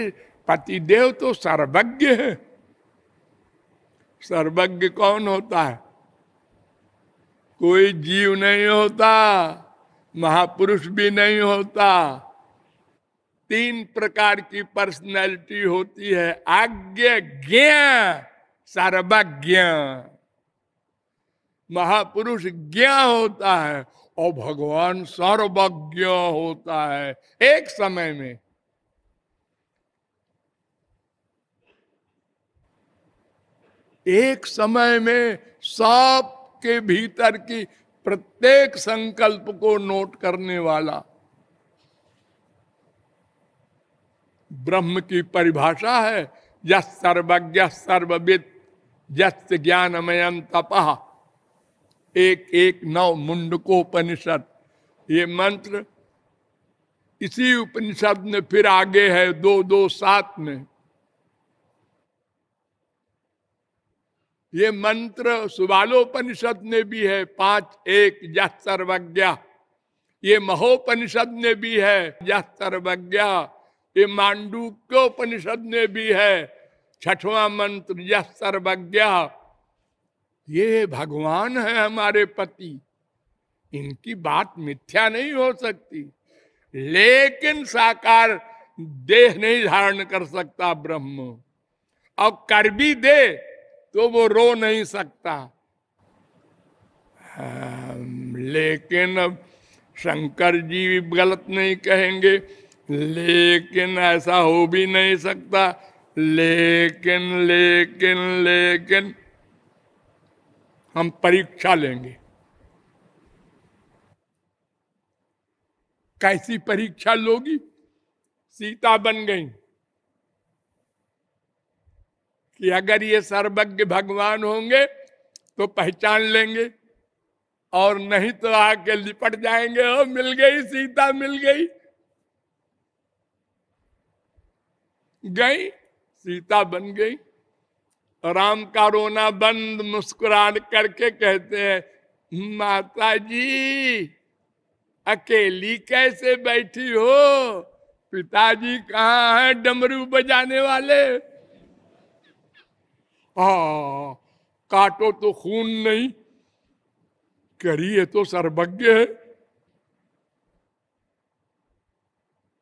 पतिदेव तो सर्वज्ञ है। सर्वज्ञ कौन होता है? कोई जीव नहीं होता, महापुरुष भी नहीं होता। 3 प्रकार की पर्सनैलिटी होती है, आज्ञा, ज्ञ, सर्वज्ञ। महापुरुष ज्ञ होता है और भगवान सर्वज्ञ होता है। एक समय में सब के भीतर की प्रत्येक संकल्प को नोट करने वाला। ब्रह्म की परिभाषा है यस् सर्वज्ञ सर्वविद यस्य ज्ञानमयं तपः। 1:1:9 मुंडकोपनिषद। ये मंत्र इसी उपनिषद में फिर आगे है 2:2:7 में। ये मंत्र सुबालोपनिषद में भी है 5:1 यः सर्वज्ञ। ये महोपनिषद में भी है यः सर्वज्ञ। ये मांडूक्योपनिषद में भी है 6वां मंत्र यः सर्वज्ञ। ये भगवान है हमारे पति, इनकी बात मिथ्या नहीं हो सकती। लेकिन साकार देह नहीं धारण कर सकता ब्रह्म, और कर भी दे तो वो रो नहीं सकता। लेकिन अब शंकर जी भी गलत नहीं कहेंगे, लेकिन ऐसा हो भी नहीं सकता। लेकिन लेकिन लेकिन हम परीक्षा लेंगे। कैसी परीक्षा लोगी? सीता बन गई कि अगर ये सर्वज्ञ भगवान होंगे तो पहचान लेंगे, और नहीं तो आके लिपट जाएंगे। ओ मिल गई सीता, मिल गई। गई सीता बन गई। राम का रोना बंद, मुस्कुरान करके कहते हैं माता जी अकेली कैसे बैठी हो? पिताजी कहाँ हैं डमरू बजाने वाले? काटो तो खून नहीं, करिए तो सर्वज्ञ है।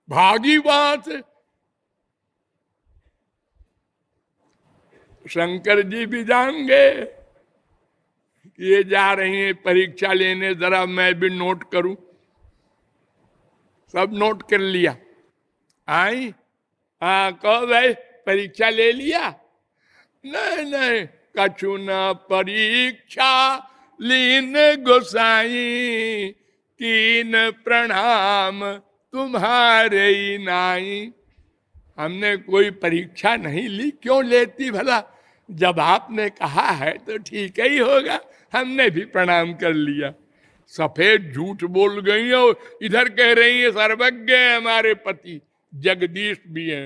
भागी वहां से। शंकर जी भी जान गए कि ये जा रही है परीक्षा लेने, जरा मैं भी नोट करूं। सब नोट कर लिया। आई कहो भाई परीक्षा ले लिया? नहीं नहीं, कछु न परीक्षा लीन गोसाई, कीन प्रणाम तुम्हारे नाई। हमने कोई परीक्षा नहीं ली। क्यों लेती भला? जब आपने कहा है तो ठीक ही होगा। हमने भी प्रणाम कर लिया। सफेद झूठ बोल गई और इधर कह रही है सर्वज्ञ है हमारे पति, जगदीश भी है।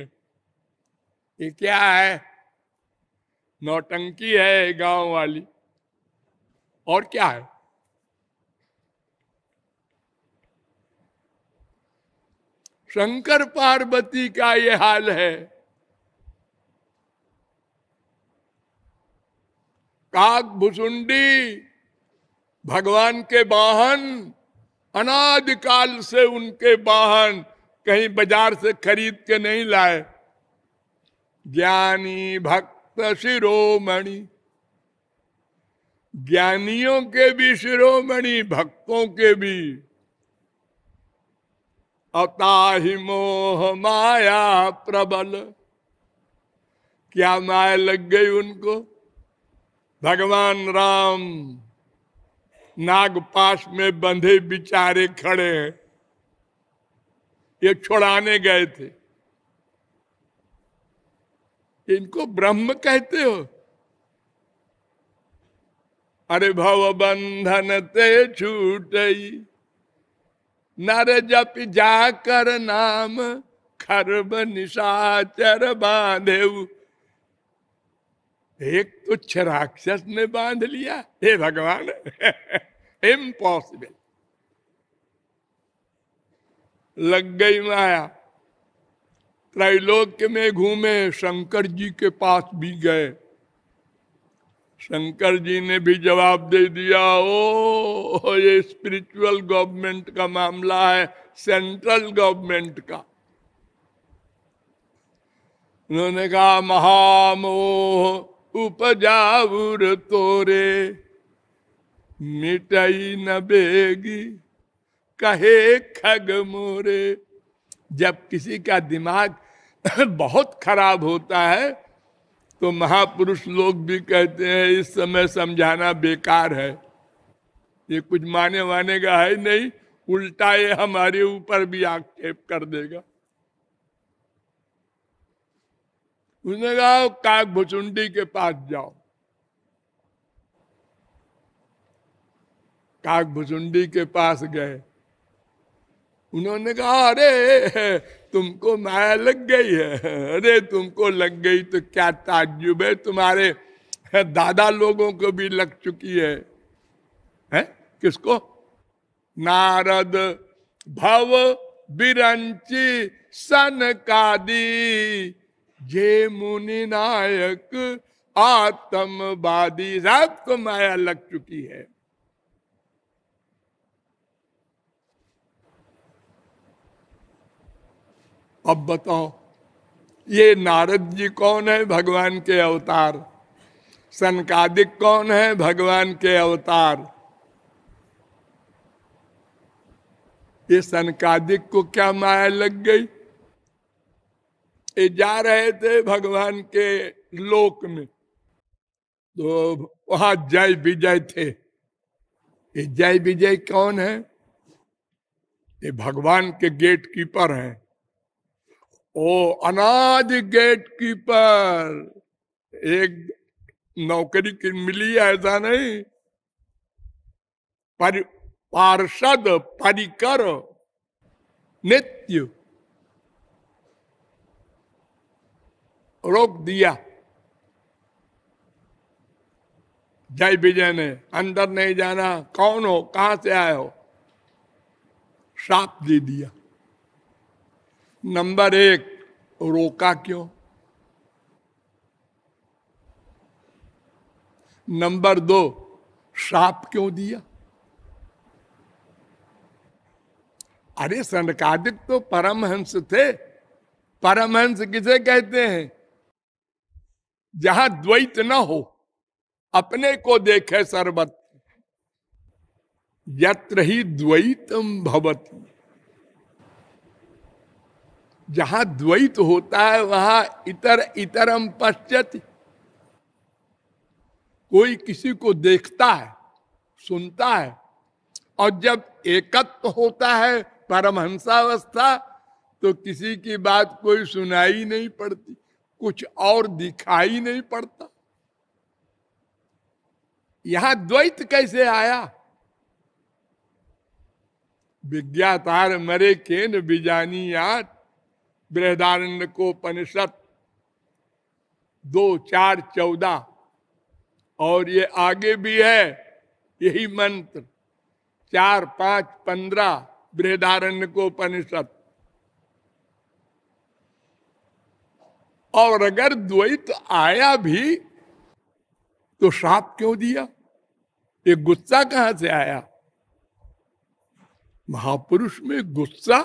ये क्या है? नौटंकी है गांव वाली, और क्या है? शंकर पार्वती का ये हाल है। काक भुसुंडी भगवान के वाहन, अनादिकाल से उनके वाहन कहीं बाजार से खरीद के नहीं लाए। ज्ञानी भक्त शिरोमणि, ज्ञानियों के भी शिरोमणि, भक्तों के भी। अताहि मोह माया प्रबल, क्या माया लग गई उनको? भगवान राम नागपाश में बंधे बिचारे खड़े हैं, ये छुड़ाने गए थे। इनको ब्रह्म कहते हो? अरे भव बंधन ते छूटई, नर जप जाकर नाम, खरब निशाचर बांधे। एक तुच्छ राक्षस ने बांध लिया, हे भगवान इम्पॉसिबल। लग गई माया। त्रैलोक्य में घूमे, शंकर जी के पास भी गए। शंकर जी ने भी जवाब दे दिया, ओ ये स्पिरिचुअल गवर्नमेंट का मामला है, सेंट्रल गवर्नमेंट का। उन्होंने कहा महामोह उपजाऊर तोरे, मिटाई न बेगी कहे खग मोरे। जब किसी का दिमाग बहुत खराब होता है तो महापुरुष लोग भी कहते हैं इस समय समझाना बेकार है, ये कुछ माने वाने का है नहीं, उल्टा ये हमारे ऊपर भी आक्षेप कर देगा। उसने कहा काक भुचुंडी के पास जाओ। काक भुचुंडी के पास गए। उन्होंने कहा अरे तुमको माया लग गई है। अरे तुमको लग गई तो क्या ताज्जुब है, तुम्हारे दादा लोगों को भी लग चुकी है। हैं? किसको? नारद भव बिरंची सनकादि, जे मुनि नायक आत्मवादी, सबको माया लग चुकी है। अब बताओ ये नारद जी कौन है? भगवान के अवतार। सनकादिक कौन है? भगवान के अवतार। ये सनकादिक को क्या माया लग गई? ये जा रहे थे भगवान के लोक में, तो वहां जय विजय थे। ये जय विजय कौन है? ये भगवान के गेट कीपर हैं। ओ अनादि गेट कीपर, एक नौकरी की मिली ऐसा नहीं, पार्षद परिकर नित्य। रोक दिया जय विजय ने, अंदर नहीं जाना। कौन हो, कहां से आए हो? श्राप दे दिया। नंबर एक, रोका क्यों? नंबर दो, श्राप क्यों दिया? अरे सनकादिक तो परमहंस थे। परमहंस किसे कहते हैं? जहां द्वैत न हो, अपने को देखे सर्वत्र। यत्र ही द्वैतम भवति, जहां द्वैत होता है वहां इतर इतरम पश्यति। कोई किसी को देखता है, सुनता है, और जब एकत्व होता है परमहंसावस्था, तो किसी की बात कोई सुनाई नहीं पड़ती, कुछ और दिखाई नहीं पड़ता। यहां द्वैत कैसे आया? विज्ञातार मरे केन बिजानी याद, बृहदारण्य को उपनिषद 2:4-14। और ये आगे भी है यही मंत्र 4-5-15 बृहदारण्य को उपनिषद। और अगर द्वैत आया भी तो श्राप क्यों दिया? ये गुस्सा कहां से आया? महापुरुष में गुस्सा,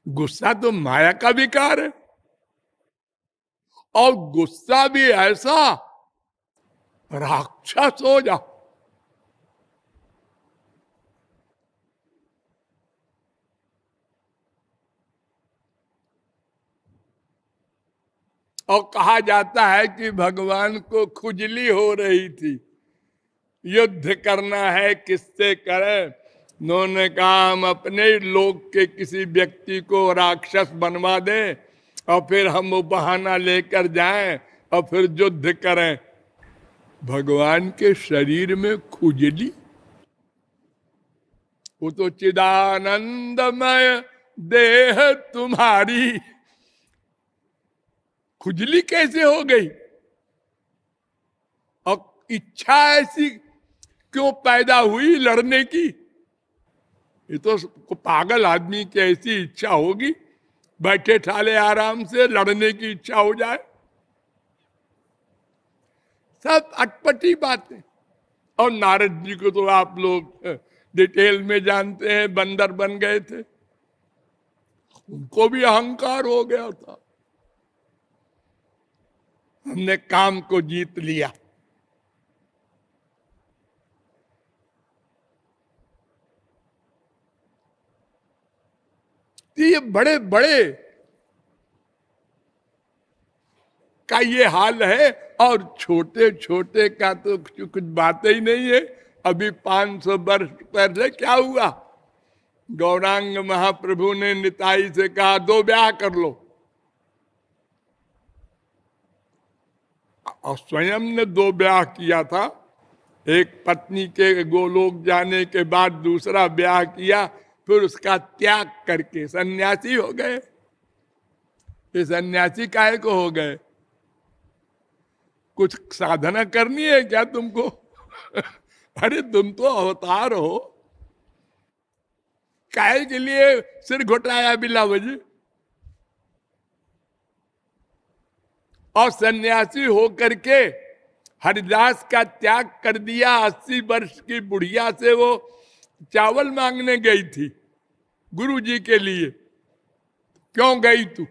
गुस्सा तो माया का विकार है। और गुस्सा भी ऐसा राक्षस हो जा। और कहा जाता है कि भगवान को खुजली हो रही थी, युद्ध करना है, किससे करें। उन्होंने कहा हम अपने लोग के किसी व्यक्ति को राक्षस बनवा दें और फिर हम वो बहाना लेकर जाएं और फिर युद्ध करें। भगवान के शरीर में खुजली, वो तो चिदानंदमय देह तुम्हारी, खुजली कैसे हो गई? और इच्छा ऐसी क्यों पैदा हुई लड़ने की? ये तो पागल आदमी की ऐसी इच्छा होगी, बैठे ठाले आराम से लड़ने की इच्छा हो जाए। सब अटपटी बातें। और नारद जी को तो आप लोग डिटेल में जानते हैं, बंदर बन गए थे, उनको भी अहंकार हो गया था। हमने काम को जीत लिया। तो ये बड़े बड़े का ये हाल है, और छोटे छोटे का तो कुछ बात ही नहीं है। अभी 500 वर्ष पहले क्या हुआ, गौरांग महाप्रभु ने निताई से कहा 2 ब्याह कर लो, और स्वयं ने 2 ब्याह किया था। एक पत्नी के गोलोक जाने के बाद दूसरा ब्याह किया, फिर उसका त्याग करके सन्यासी हो गए। ये सन्यासी काहे को हो गए? कुछ साधना करनी है क्या तुमको? अरे तुम तो अवतार हो, काहे के लिए सिर घुटाया बिला वजह? और सन्यासी होकर के हरिदास का त्याग कर दिया। 80 वर्ष की बुढ़िया से वो चावल मांगने गई थी गुरु जी के लिए। क्यों गई तू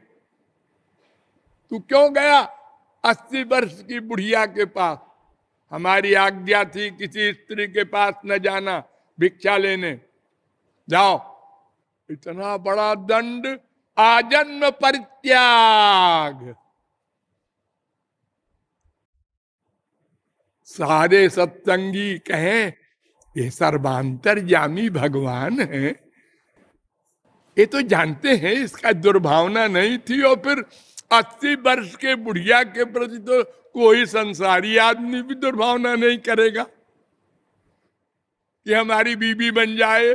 क्यों गया 80 वर्ष की बुढ़िया के पास? हमारी आज्ञा थी किसी स्त्री के पास न जाना भिक्षा लेने। जाओ, इतना बड़ा दंड, आजन्म परित्याग। सारे सत्संगी कहें ये सर्वांतरयामी भगवान है, ये तो जानते हैं इसका दुर्भावना नहीं थी। और फिर 80 वर्ष के बुढ़िया के प्रति तो कोई संसारी आदमी भी दुर्भावना नहीं करेगा कि हमारी बीबी बन जाए।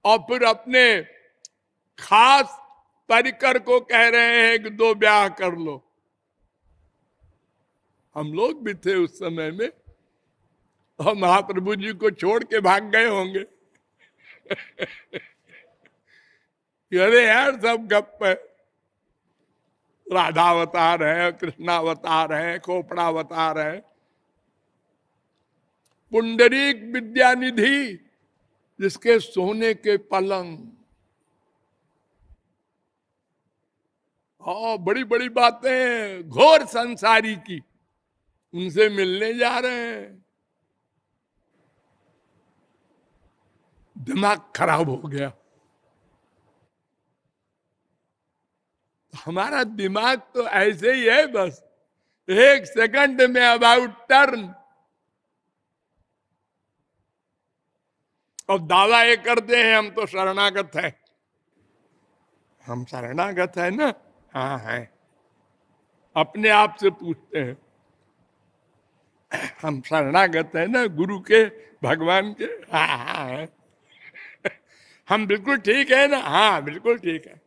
और फिर अपने खास परिकर को कह रहे हैं कि 2 ब्याह कर लो। हम लोग भी थे उस समय में, और महाप्रभु जी को छोड़ के भाग गए होंगे। अरे यार सब गप है, राधावतार है, कृष्णावतार है, खोपड़ावतार है। पुंडरीक विद्यानिधि, जिसके सोने के पलंग, बड़ी बड़ी बातें घोर संसारी की, उनसे मिलने जा रहे हैं। दिमाग खराब हो गया। हमारा दिमाग तो ऐसे ही है, बस 1 सेकंड में अबाउट टर्न। और दावा ये करते हैं हम तो शरणागत है। हम शरणागत है ना? हाँ है। अपने आप से पूछते हैं, हम शरणागत है ना गुरु के, भगवान के? हाँ हाँ है। हम बिल्कुल ठीक है ना? हाँ बिल्कुल ठीक है।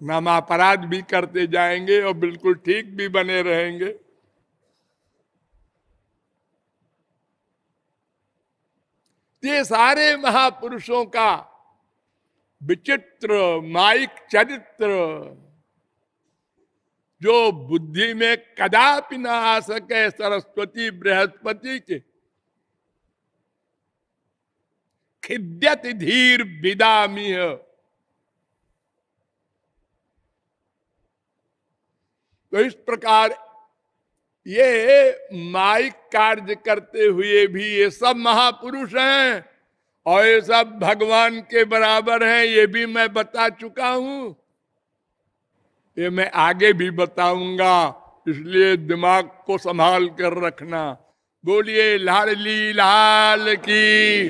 हम अपराध भी करते जाएंगे और बिल्कुल ठीक भी बने रहेंगे। ये सारे महापुरुषों का विचित्र माइक चरित्र, जो बुद्धि में कदापि न आ सके, सरस्वती बृहस्पति के खिद्यत धीर विदामिह। तो इस प्रकार ये माइक कार्य करते हुए भी ये सब महापुरुष हैं, और ये सब भगवान के बराबर है, ये भी मैं बता चुका हूं। ये मैं आगे भी बताऊंगा, इसलिए दिमाग को संभाल कर रखना। बोलिए लाडली लाल की।